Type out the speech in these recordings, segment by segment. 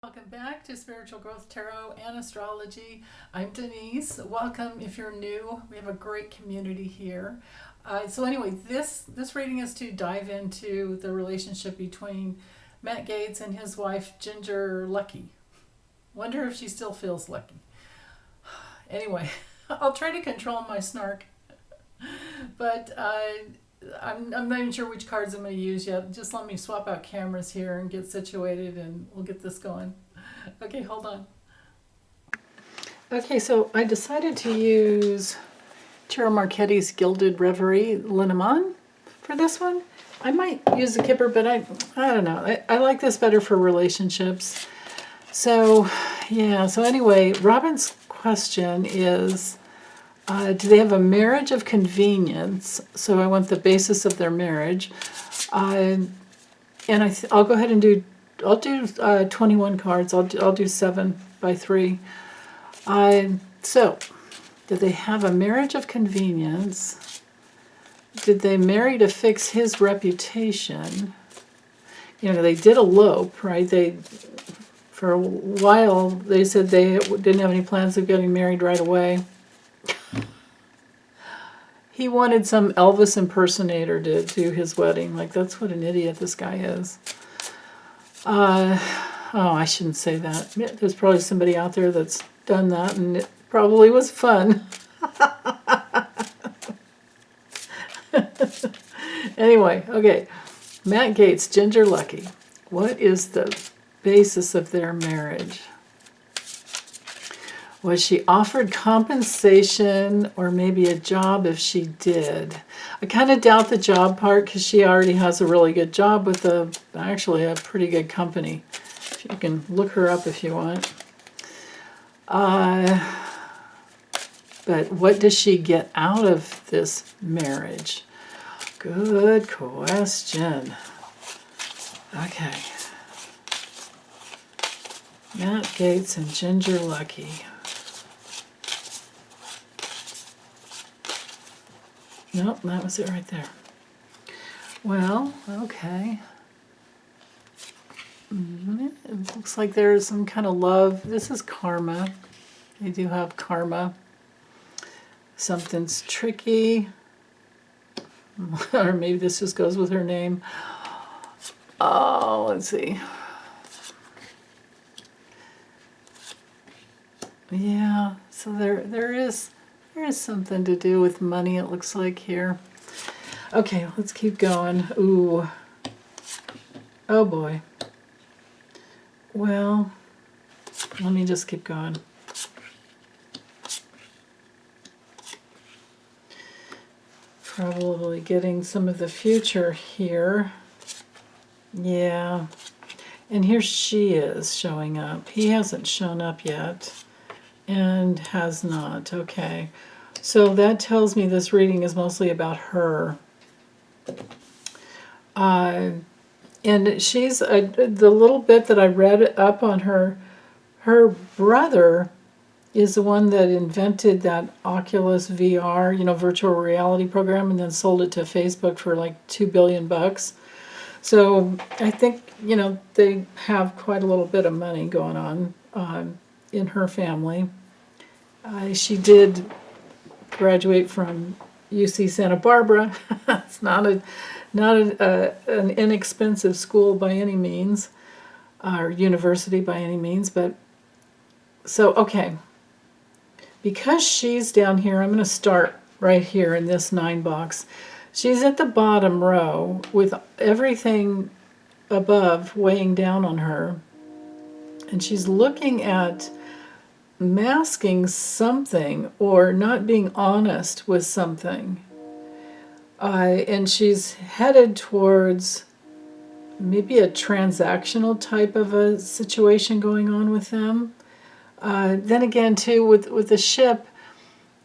Welcome back to Spiritual Growth Tarot and Astrology. I'm Denise. Welcome if you're new. We have a great community here. So anyway, this reading is to dive into the relationship between Matt Gaetz and his wife Ginger Luckey. Wonder if she still feels lucky. Anyway, I'll try to control my snark, but I'm not even sure which cards I'm going to use yet. Just let me swap out cameras here and get situated and we'll get this going. Okay, hold on. Okay, so I decided to use Tarot Marchetti's Gilded Reverie Lenormand for this one. I might use the Kipper, but I don't know. I like this better for relationships. So, yeah, so anyway, Robin's question is, do they have a marriage of convenience? So I want the basis of their marriage. And I'll go ahead and do 21 cards. I'll do 7 by 3. So, did they have a marriage of convenience? Did they marry to fix his reputation? You know, they did elope, right? For a while, they said they didn't have any plans of getting married right away. He wanted some Elvis impersonator to do his wedding. Like, that's what an idiot this guy is. Oh, I shouldn't say that. There's probably somebody out there that's done that, and it probably was fun. Anyway, okay. Matt Gaetz, Ginger Luckey. What is the basis of their marriage? Was she offered compensation or maybe a job if she did? I kind of doubt the job part because she already has a really good job with actually a pretty good company. You can look her up if you want. But what does she get out of this marriage? Good question. Okay. Matt Gaetz and Ginger Luckey. Nope, that was it right there. Well, okay. It looks like there's some kind of love. This is karma. They do have karma. Something's tricky. Or maybe this just goes with her name. Oh, let's see. Yeah, so there is something to do with money, it looks like here. Okay, let's keep going. Ooh. Oh boy. Well, let me just keep going. Probably getting some of the future here. Yeah. And here she is showing up. He hasn't shown up yet. And has not. Okay. So that tells me this reading is mostly about her. And she's, the little bit that I read up on her brother is the one that invented that Oculus VR, virtual reality program, and then sold it to Facebook for like $2 billion. So I think, they have quite a little bit of money going on in her family. She did graduate from UC Santa Barbara. It's not an inexpensive school by any means, or university by any means, but so, okay. Because she's down here, I'm going to start right here in this 9 box. She's at the bottom row with everything above weighing down on her, and she's looking at masking something or not being honest with something. And she's headed towards maybe a transactional type of a situation going on with them. Then again, too, with the ship,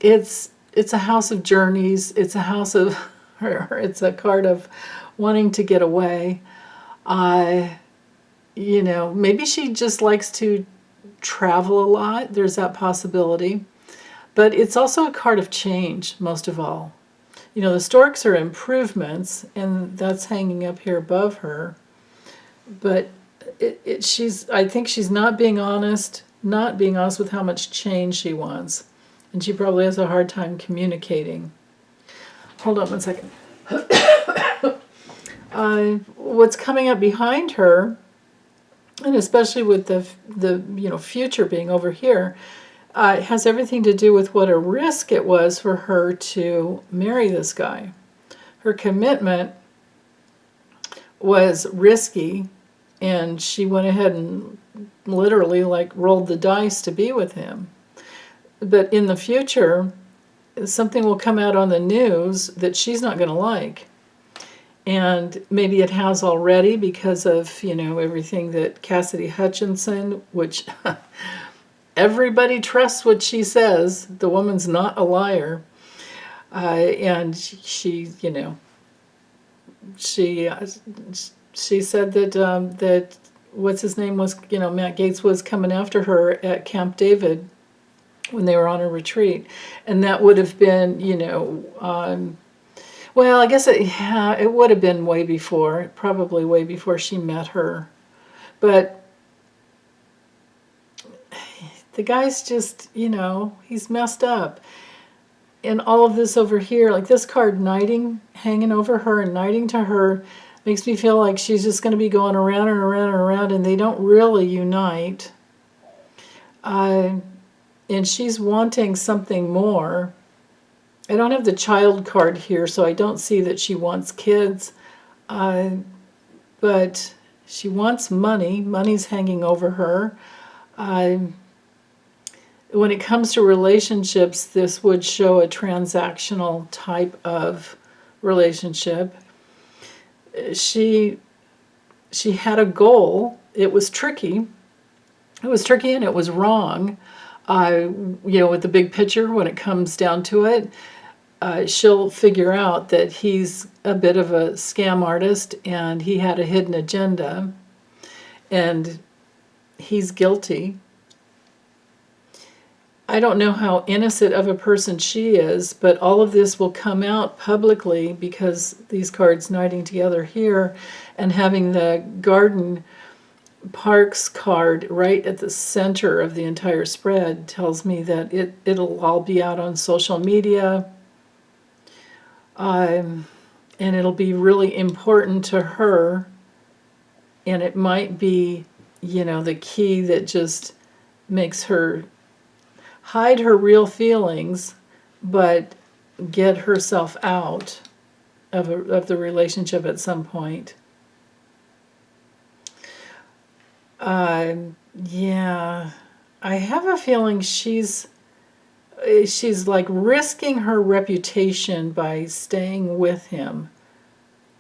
it's a house of journeys. It's a house of, or it's a card of wanting to get away. Maybe she just likes to travel a lot. There's that possibility. But it's also a card of change, most of all. The storks are improvements, and that's hanging up here above her. But I think she's not being honest with how much change she wants. And she probably has a hard time communicating. Hold on one second. What's coming up behind her, and especially with the future being over here, it has everything to do with what a risk it was for her to marry this guy. Her commitment was risky, and she went ahead and literally rolled the dice to be with him. But in the future, something will come out on the news that she's not going to like. And maybe it has already because of, everything that Cassidy Hutchinson, which everybody trusts what she says. The woman's not a liar. And she said that what's his name was, Matt Gaetz was coming after her at Camp David when they were on a retreat. And that would have been, well, I guess it would have been probably way before she met her. But the guy's just, he's messed up. And all of this over here, like this card, knighting, hanging over her and knighting to her, makes me feel like she's just going to be going around and around and around, and they don't really unite. And she's wanting something more. I don't have the child card here, so I don't see that she wants kids. But she wants money. Money's hanging over her. When it comes to relationships, this would show a transactional type of relationship. She had a goal. It was tricky. It was tricky and it was wrong. With the big picture, when it comes down to it, she'll figure out that he's a bit of a scam artist and he had a hidden agenda and he's guilty. I don't know how innocent of a person she is, but all of this will come out publicly because these cards knighting together here and having the garden parks card right at the center of the entire spread tells me that it'll all be out on social media. And it'll be really important to her. And it might be, the key that just makes her hide her real feelings, but get herself out of the relationship at some point. Yeah, I have a feeling she's like risking her reputation by staying with him.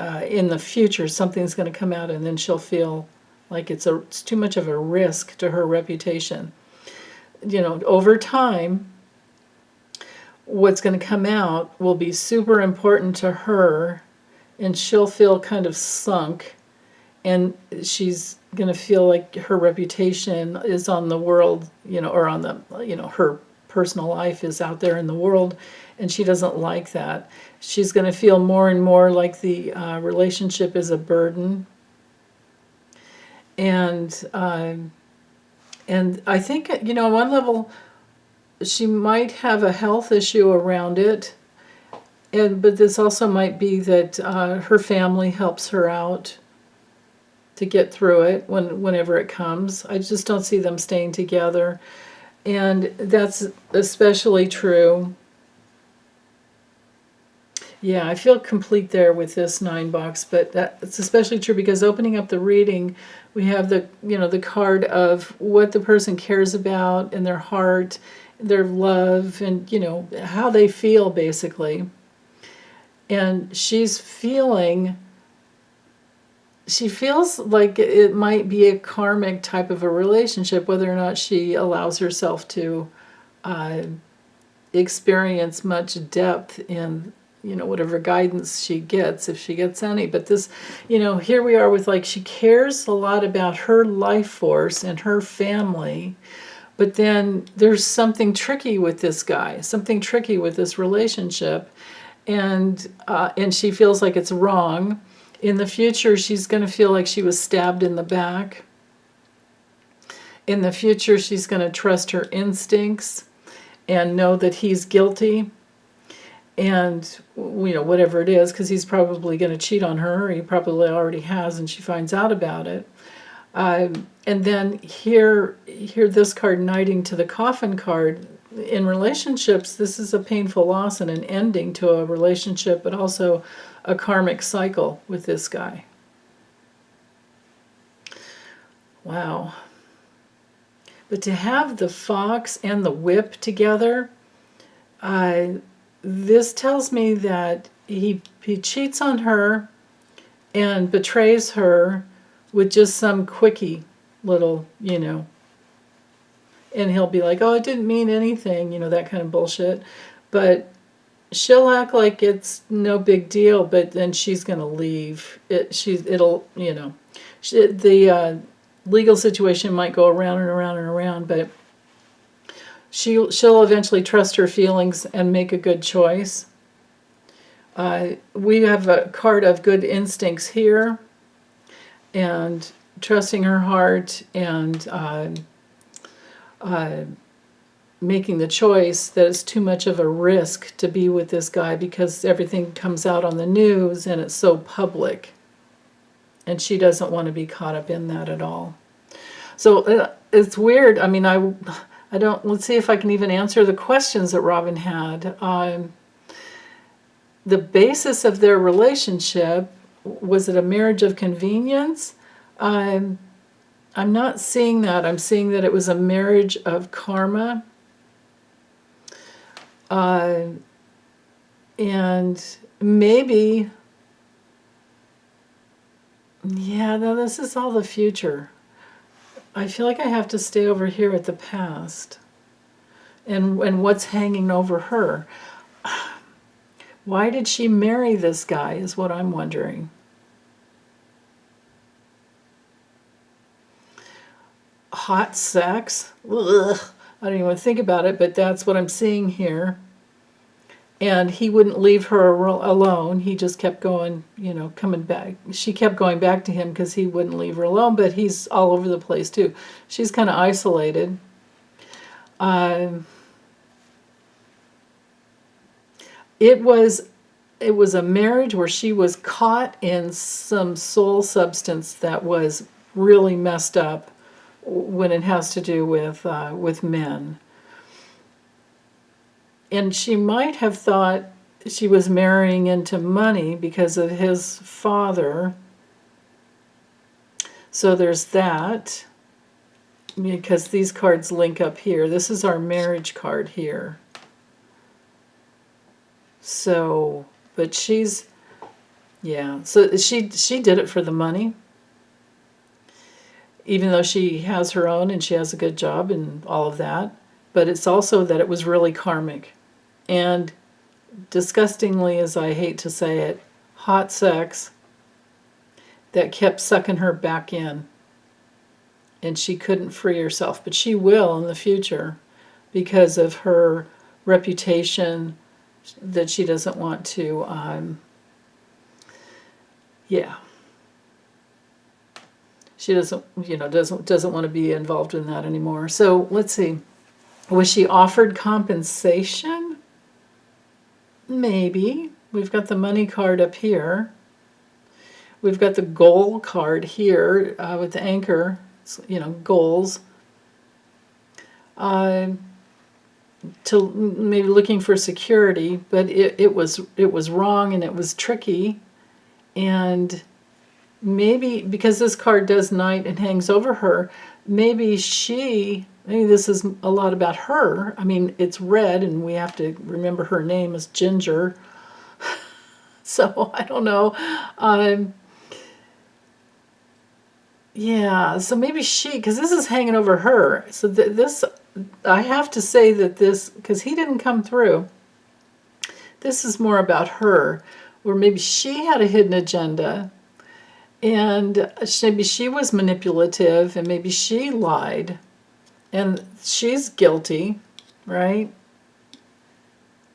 In the future, something's going to come out, and then she'll feel like it's too much of a risk to her reputation. Over time, what's going to come out will be super important to her, and she'll feel kind of sunk, and she's going to feel like her reputation is on the world, or on the, her personal life is out there in the world, and she doesn't like that. She's going to feel more and more like the relationship is a burden. And I think, on one level, she might have a health issue around it. But this also might be that her family helps her out to get through it whenever it comes. I just don't see them staying together. And that's especially true. Yeah, I feel complete there with this 9 box, but that's especially true because opening up the reading, we have the card of what the person cares about in their heart, their love, and how they feel basically. And she feels like it might be a karmic type of a relationship, whether or not she allows herself to experience much depth in whatever guidance she gets, if she gets any. But this, here we are with she cares a lot about her life force and her family, but then there's something tricky with this guy, something tricky with this relationship, and she feels like it's wrong. In the future, she's going to feel like she was stabbed in the back. in the future, she's going to trust her instincts and know that he's guilty. And, whatever it is, because he's probably going to cheat on her, or he probably already has, and she finds out about it. And then here this card, knighting to the coffin card. In relationships, this is a painful loss and an ending to a relationship, but also a karmic cycle with this guy. Wow. But to have the fox and the whip together, this tells me that he cheats on her and betrays her with just some quickie little, and he'll be like, oh, it didn't mean anything, that kind of bullshit. But she'll act like it's no big deal, but then she's going to leave. The legal situation might go around and around and around, but she'll eventually trust her feelings and make a good choice. We have a card of good instincts here, and trusting her heart, and making the choice that it's too much of a risk to be with this guy because everything comes out on the news and it's so public. And she doesn't want to be caught up in that at all. So it's weird. I mean, let's see if I can even answer the questions that Robin had. The basis of their relationship, was it a marriage of convenience? I'm not seeing that. I'm seeing that it was a marriage of karma. And maybe, no, this is all the future. I feel like I have to stay over here at the past and what's hanging over her. Why did she marry this guy is what I'm wondering. Hot sex? Ugh. I don't even want to think about it, but that's what I'm seeing here. And he wouldn't leave her alone. He just kept going, coming back. She kept going back to him because he wouldn't leave her alone, but he's all over the place too. She's kind of isolated. It was a marriage where she was caught in some soul substance that was really messed up when it has to do with men. And she might have thought she was marrying into money because of his father. So there's that. Because these cards link up here. This is our marriage card here. So, but so she did it for the money. Even though she has her own and she has a good job and all of that. But it's also that it was really karmic. And disgustingly, as I hate to say it, hot sex that kept sucking her back in. And she couldn't free herself. But she will in the future because of her reputation that she doesn't want to, She doesn't want to be involved in that anymore. So let's see. Was she offered compensation? Maybe. We've got the money card up here. We've got the goal card here with the anchor, goals. To maybe looking for security, but it was wrong and it was tricky. And maybe because this card does knight and hangs over her, maybe this is a lot about her. I mean, it's red, and we have to remember her name is Ginger. So I don't know. So maybe because this is hanging over her. So this, I have to say that this, because he didn't come through, this is more about her, where maybe she had a hidden agenda, and maybe she was manipulative, and maybe she lied. And she's guilty, right,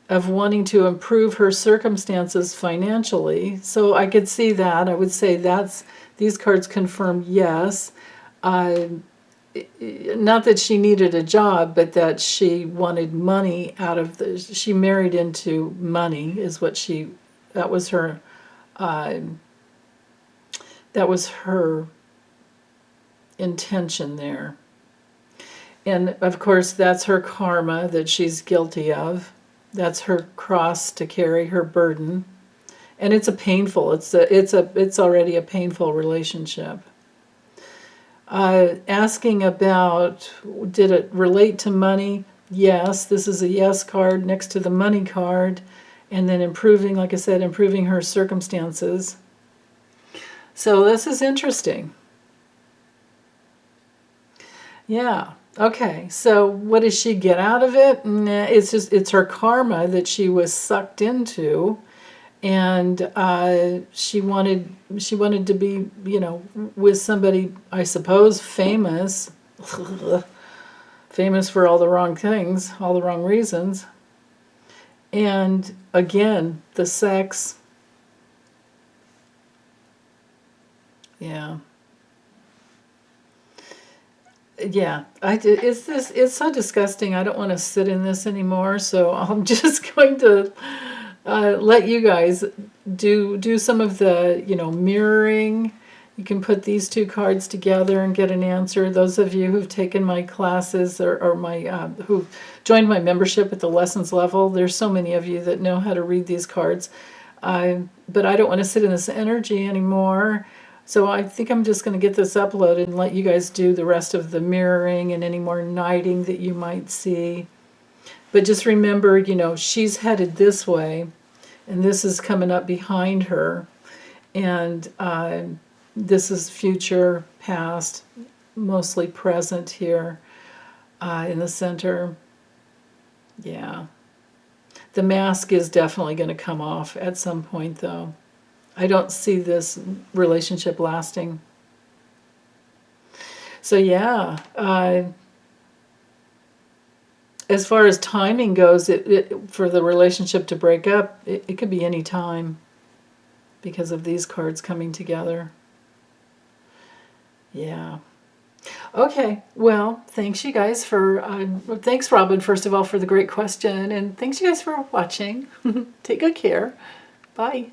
of wanting to improve her circumstances financially. So I could see that. I would say these cards confirm yes. not that she needed a job, but that she wanted money out of she married into money is what that was her, uh, that was her intention there. And of course, that's her karma that she's guilty of. That's her cross to carry, her burden. And it's it's already a painful relationship. Asking about, did it relate to money? Yes, this is a yes card next to the money card. And then improving, like I said, improving her circumstances. So this is interesting. Yeah. Okay. So what does she get out of it? It's her karma that she was sucked into, and she wanted to be, with somebody, I suppose, famous, famous for all the wrong things, all the wrong reasons. And again, the sex. Yeah. Yeah, it's so disgusting. I don't want to sit in this anymore, so I'm just going to let you guys do some of the, mirroring. You can put these two cards together and get an answer. Those of you who've taken my classes or my who've joined my membership at the lessons level, there's so many of you that know how to read these cards. But I don't want to sit in this energy anymore. So I think I'm just going to get this uploaded and let you guys do the rest of the mirroring and any more knighting that you might see. But just remember, she's headed this way, and this is coming up behind her. And this is future, past, mostly present here in the center. Yeah. The mask is definitely going to come off at some point, though. I don't see this relationship lasting. So yeah, as far as timing goes, for the relationship to break up, it could be any time because of these cards coming together. Yeah. Okay, well, thanks you guys thanks Robin, first of all, for the great question, and thanks you guys for watching. Take good care. Bye.